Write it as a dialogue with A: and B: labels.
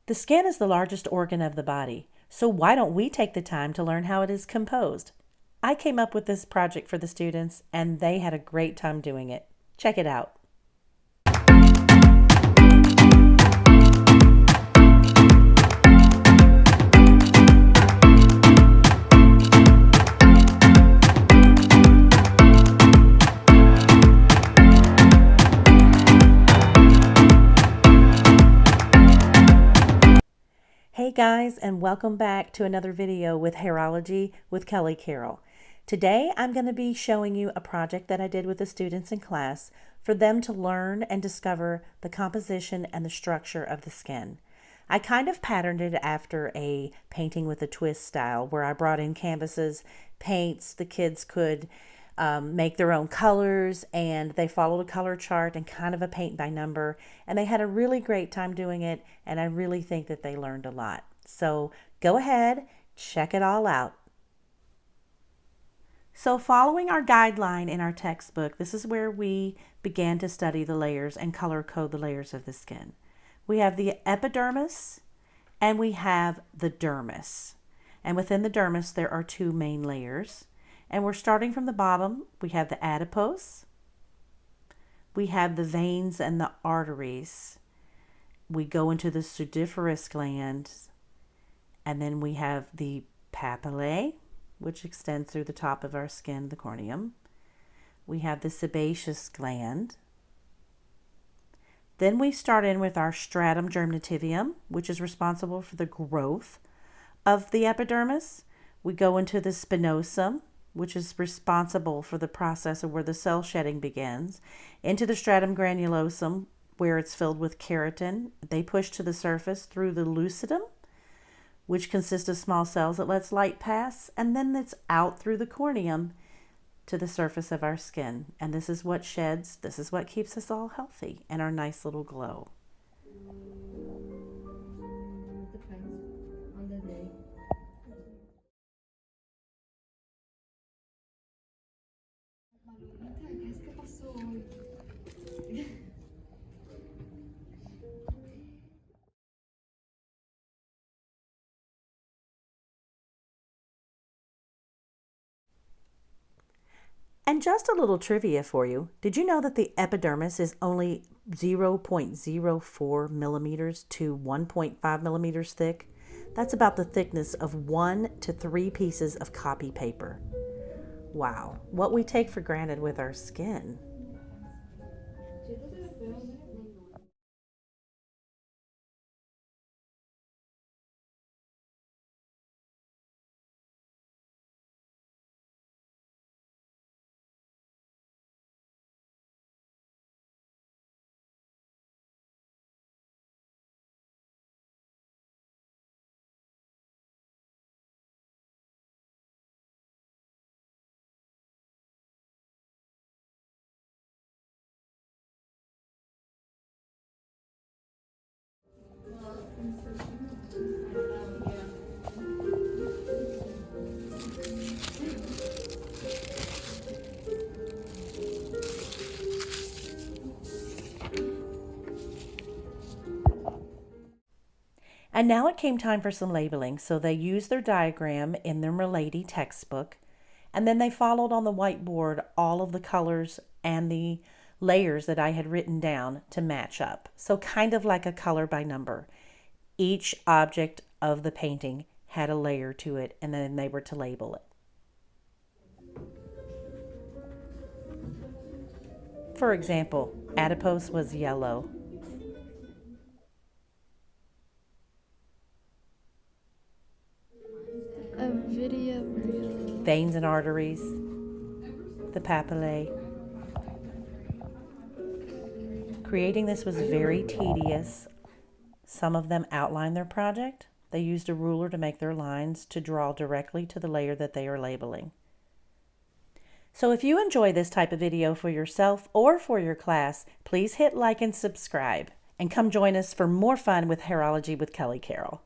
A: The skin is the largest organ of the body, so why don't we take the time to learn how it is composed? I came up with this project for the students, and they had a great time doing it. Check it out. Hey guys, and welcome back to another video with Hairology with Kellie Carroll. Today I'm going to be showing you a project that I did with the students in class for them to learn and discover the composition and the structure of the skin. I kind of patterned it after a painting with a twist style where I brought in canvases, paints, the kids could make their own colors, and they followed a color chart and kind of a paint by number, and they had a really great time doing it, and I really think that they learned a lot. So go ahead, check it all out. So following our guideline in our textbook, this is where we began to study the layers and color code the layers of the skin. We have the epidermis and we have the dermis. And within the dermis there are two main layers. And we're starting from the bottom. We have the adipose. We have the veins and the arteries. We go into the sudoriferous glands. And then we have the papillae, which extends through the top of our skin, the corneum. We have the sebaceous gland. Then we start in with our stratum germinativum, which is responsible for the growth of the epidermis. We go into the spinosum, which is responsible for the process of where the cell shedding begins, into the stratum granulosum, where it's filled with keratin. They push to the surface through the lucidum, which consists of small cells that lets light pass, and then it's out through the corneum to the surface of our skin. And this is what sheds, this is what keeps us all healthy and our nice little glow.
B: Depends on the day. Che passò?
A: And just a little trivia for you. Did you know that the epidermis is only 0.04 millimeters to 1.5 millimeters thick? That's about the thickness of 1 to 3 pieces of copy paper. Wow, what we take for granted with our skin. And now it came time for some labeling, so they used their diagram in their Milady textbook, and then they followed on the whiteboard all of the colors and the layers that I had written down to match up. So kind of like a color by number. Each object of the painting had a layer to it, and then they were to label it. For example, adipose was yellow.
B: A video reel.
A: Veins and arteries, the papillae. Creating this was very tedious. Some of them outlined their project. They used a ruler to make their lines to draw directly to the layer that they are labeling. So if you enjoy this type of video for yourself or for your class, please hit like and subscribe, and come join us for more fun with Hairology with Kellie Carroll.